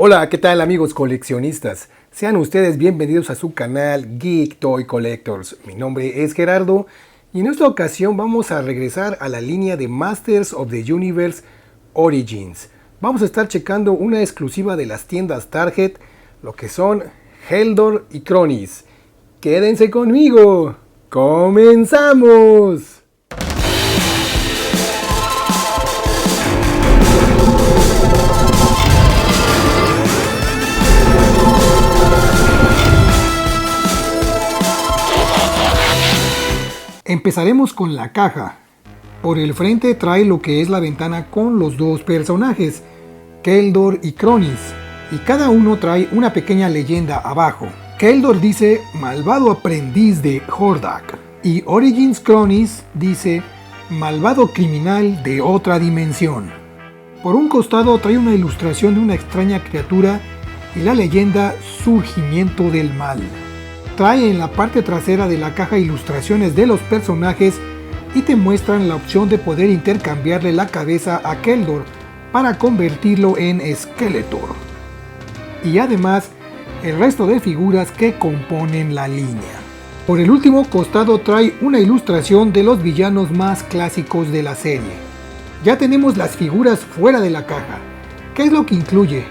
Hola, ¿qué tal amigos coleccionistas? Sean ustedes bienvenidos a su canal Geek Toy Collectors. Mi nombre es Gerardo y en esta ocasión vamos a regresar a la línea de Masters of the Universe Origins. Vamos a estar checando una exclusiva de las tiendas Target, lo que son Eldor y Kronis. ¡Quédense conmigo! ¡Comenzamos! Empezaremos con la caja. Por el frente trae lo que es la ventana con los dos personajes, Eldor y Kronis, y cada uno trae una pequeña leyenda abajo. Eldor dice malvado aprendiz de Hordak y Origins Kronis dice malvado criminal de otra dimensión. Por un costado trae una ilustración de una extraña criatura y la leyenda surgimiento del mal. Trae en la parte trasera de la caja ilustraciones de los personajes y te muestran la opción de poder intercambiarle la cabeza a Eldor para convertirlo en Skeletor. Y además el resto de figuras que componen la línea. Por el último costado trae una ilustración de los villanos más clásicos de la serie. Ya tenemos las figuras fuera de la caja. ¿Qué es lo que incluye?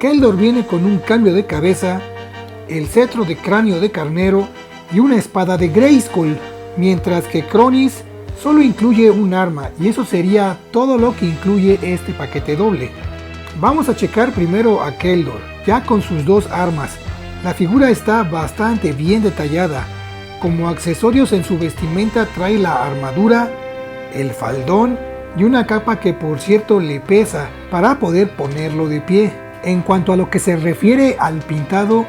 Eldor viene con un cambio de cabeza, el cetro de cráneo de carnero y una espada de Grayskull, mientras que Kronis solo incluye un arma y eso sería todo lo que incluye este paquete doble. Vamos a checar primero a Eldor, ya con sus dos armas. La figura está bastante bien detallada. Como accesorios en su vestimenta trae la armadura, el faldón y una capa que por cierto le pesa para poder ponerlo de pie. En cuanto a lo que se refiere al pintado,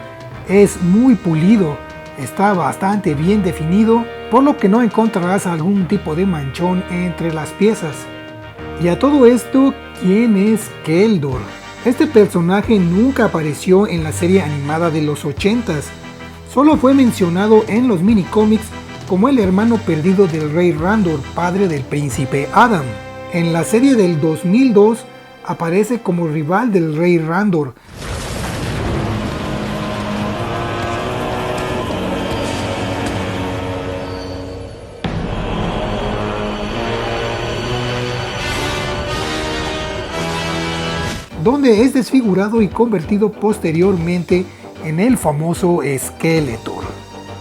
es muy pulido, está bastante bien definido, por lo que no encontrarás algún tipo de manchón entre las piezas. Y a todo esto, ¿quién es Eldor? Este personaje nunca apareció en la serie animada de los 80s, solo fue mencionado en los minicómics como el hermano perdido del rey Randor, padre del príncipe Adam. En la serie del 2002 aparece como rival del rey Randor, donde es desfigurado y convertido posteriormente en el famoso Skeletor.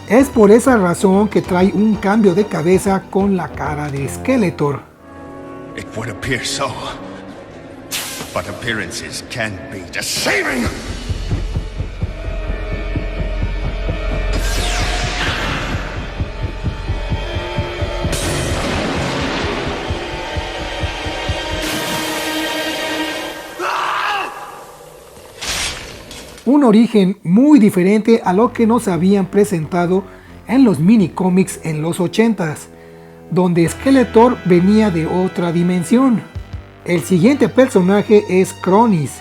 Es por esa razón que trae un cambio de cabeza con la cara de Skeletor. It would appear so, but appearances can be deceiving. Un origen muy diferente a lo que nos habían presentado en los minicómics en los 80s, donde Skeletor venía de otra dimensión. El siguiente personaje es Kronis.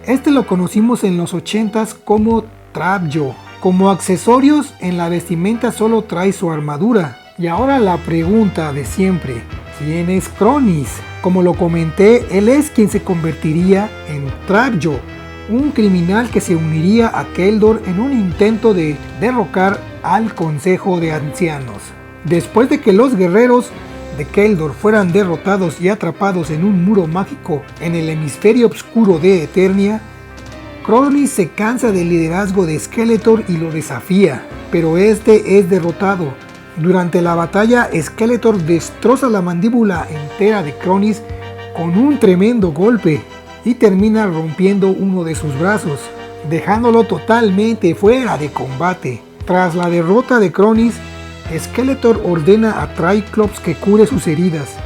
Este lo conocimos en los 80s como Trapjaw. Como accesorios en la vestimenta solo trae su armadura. Y ahora la pregunta de siempre, ¿quién es Kronis? Como lo comenté, él es quien se convertiría en Trapjaw, un criminal que se uniría a Eldor en un intento de derrocar al Consejo de Ancianos. Después de que los guerreros de Eldor fueran derrotados y atrapados en un muro mágico en el hemisferio oscuro de Eternia, Kronis se cansa del liderazgo de Skeletor y lo desafía, pero este es derrotado. Durante la batalla, Skeletor destroza la mandíbula entera de Kronis con un tremendo golpe y termina rompiendo uno de sus brazos, dejándolo totalmente fuera de combate. Tras la derrota de Kronis, Skeletor ordena a Triclops que cure sus heridas,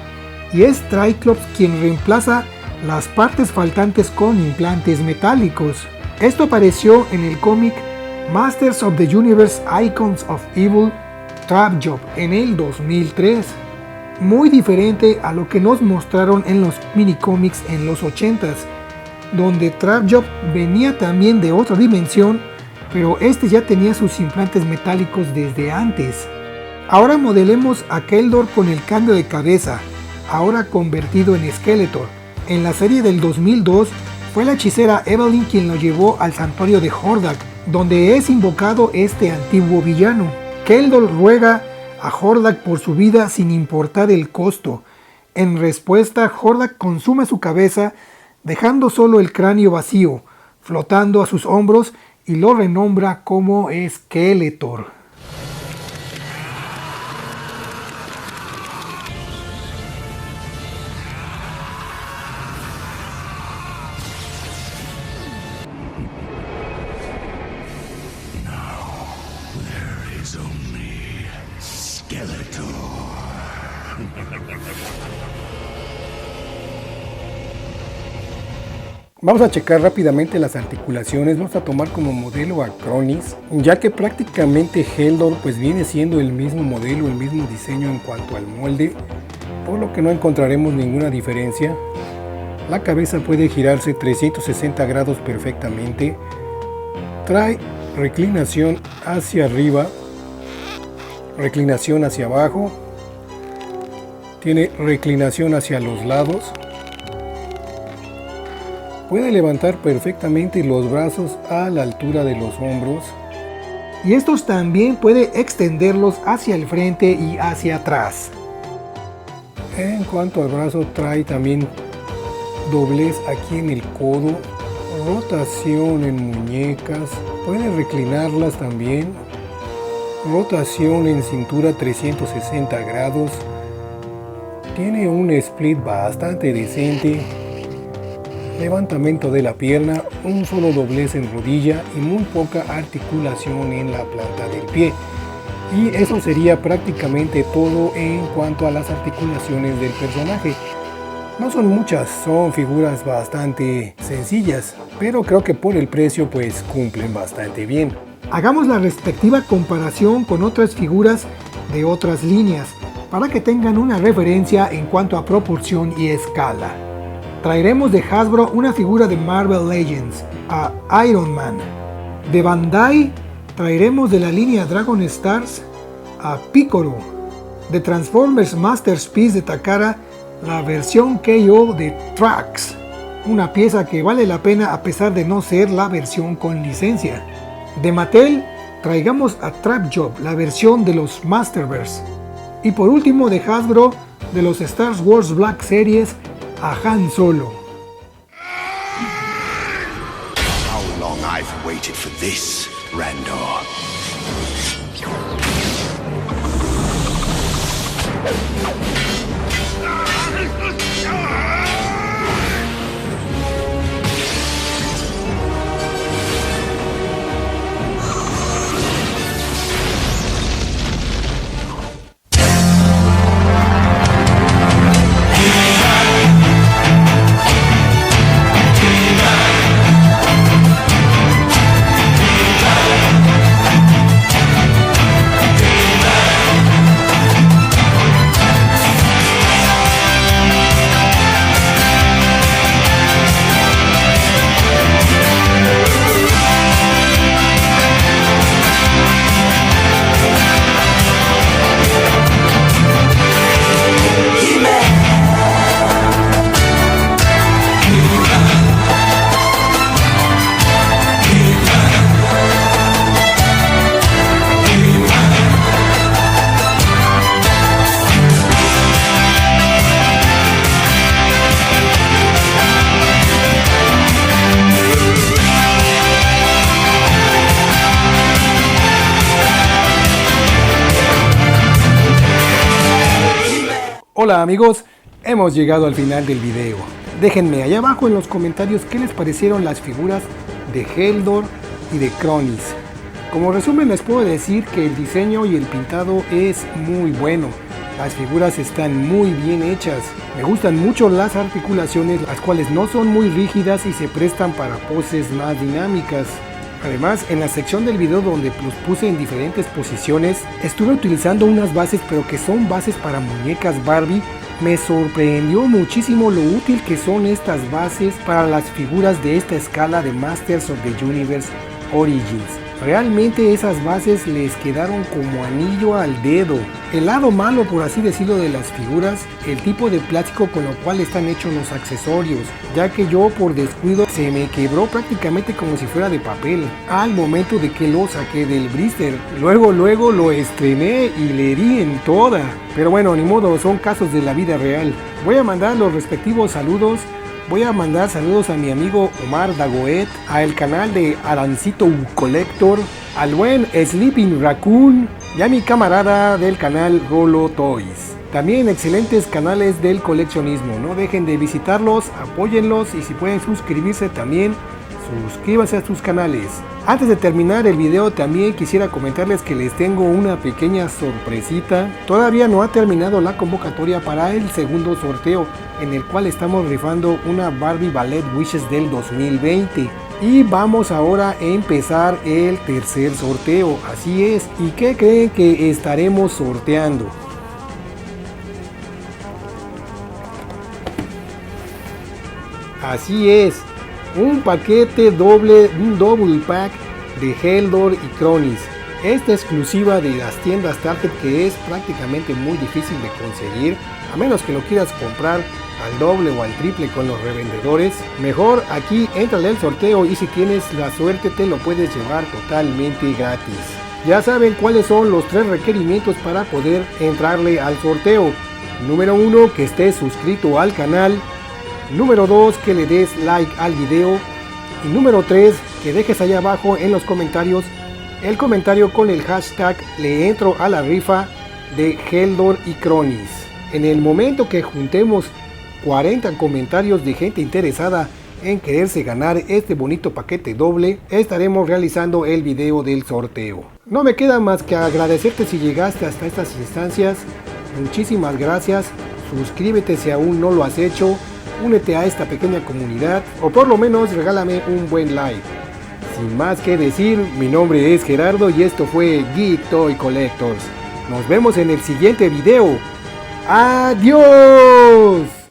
y es Triclops quien reemplaza las partes faltantes con implantes metálicos. Esto apareció en el cómic Masters of the Universe Icons of Evil Trapjaw en el 2003. Muy diferente a lo que nos mostraron en los minicómics en los 80s, donde Trapjaw venía también de otra dimensión, pero este ya tenía sus implantes metálicos desde antes. Ahora modelemos a Eldor con el cambio de cabeza, ahora convertido en Skeletor. En la serie del 2002 Fue la hechicera Evelyn quien lo llevó al santuario de Hordak, donde es invocado este antiguo villano. Keldor ruega a Hordak por su vida sin importar el costo. En respuesta, Hordak consume su cabeza, dejando solo el cráneo vacío, flotando a sus hombros, y lo renombra como Skeletor. Vamos a checar rápidamente las articulaciones. Vamos a tomar como modelo a Cronis, ya que prácticamente Heldor pues viene siendo el mismo modelo, el mismo diseño en cuanto al molde, por lo que no encontraremos ninguna diferencia. La cabeza puede girarse 360 grados perfectamente, trae reclinación hacia arriba, reclinación hacia abajo, tiene reclinación hacia los lados. Puede levantar perfectamente los brazos a la altura de los hombros. Y estos también puede extenderlos hacia el frente y hacia atrás. En cuanto al brazo, trae también doblez aquí en el codo, rotación en muñecas, puede reclinarlas también, rotación en cintura 360 grados, tiene un split bastante decente, levantamiento de la pierna, un solo doblez en rodilla y muy poca articulación en la planta del pie. Y eso sería prácticamente todo en cuanto a las articulaciones del personaje. No son muchas, son figuras bastante sencillas, pero creo que por el precio pues cumplen bastante bien. Hagamos la respectiva comparación con otras figuras de otras líneas, para que tengan una referencia en cuanto a proporción y escala. Traeremos de Hasbro una figura de Marvel Legends, a Iron Man. De Bandai traeremos de la línea Dragon Stars a Piccolo. De Transformers Masterpiece de Takara, la versión KO de Trax, una pieza que vale la pena a pesar de no ser la versión con licencia. De Mattel traigamos a Trapjaw, la versión de los Masterverse. Y por último de Hasbro, de los Star Wars Black Series, a Han Solo. How long I've waited for this, Randor. Hola amigos, hemos llegado al final del video. Déjenme allá abajo en los comentarios qué les parecieron las figuras de Heldor y de Cronis. Como resumen les puedo decir que el diseño y el pintado es muy bueno. Las figuras están muy bien hechas. Me gustan mucho las articulaciones, las cuales no son muy rígidas y se prestan para poses más dinámicas. Además, en la sección del video donde los puse en diferentes posiciones, estuve utilizando unas bases, pero que son bases para muñecas Barbie. Me sorprendió muchísimo lo útil que son estas bases para las figuras de esta escala de Masters of the Universe Origins. Realmente esas bases les quedaron como anillo al dedo. El lado malo, por así decirlo, de las figuras, el tipo de plástico con lo cual están hechos los accesorios, ya que yo por descuido se me quebró prácticamente como si fuera de papel al momento de que lo saqué del blister. Luego lo estrené y le di en toda. Pero bueno, ni modo, son casos de la vida real. Voy a mandar los respectivos saludos. Voy a mandar saludos a mi amigo Omar Dagoet, al canal de Arancito Collector, al buen Sleeping Raccoon y a mi camarada del canal Rolo Toys. También excelentes canales del coleccionismo, no dejen de visitarlos, apóyenlos y si pueden suscribirse también, suscríbanse a sus canales. Antes de terminar el video también quisiera comentarles que les tengo una pequeña sorpresita. Todavía no ha terminado la convocatoria para el segundo sorteo, en el cual estamos rifando una Barbie Ballet Wishes del 2020. Y vamos ahora a empezar el tercer sorteo, así es. ¿Y qué creen que estaremos sorteando? Así es, un paquete doble, un double pack de Heldor y Cronis. Esta exclusiva de las tiendas Target, que es prácticamente muy difícil de conseguir, a menos que lo quieras comprar al doble o al triple con los revendedores. Mejor aquí éntrale al sorteo y si tienes la suerte te lo puedes llevar totalmente gratis. Ya saben cuáles son los 3 requerimientos para poder entrarle al sorteo. Número 1, que estés suscrito al canal. Número 2, que le des like al video. Y número 3, que dejes allá abajo en los comentarios el comentario con el hashtag le entro a la rifa de Heldor y Cronis. En el momento que juntemos 40 comentarios de gente interesada en quererse ganar este bonito paquete doble, estaremos realizando el video del sorteo. No me queda más que agradecerte si llegaste hasta estas instancias. Muchísimas gracias. Suscríbete si aún no lo has hecho. Únete a esta pequeña comunidad o por lo menos regálame un buen like. Sin más que decir, mi nombre es Gerardo y esto fue Geek Toy Collectors. Nos vemos en el siguiente video. ¡Adiós!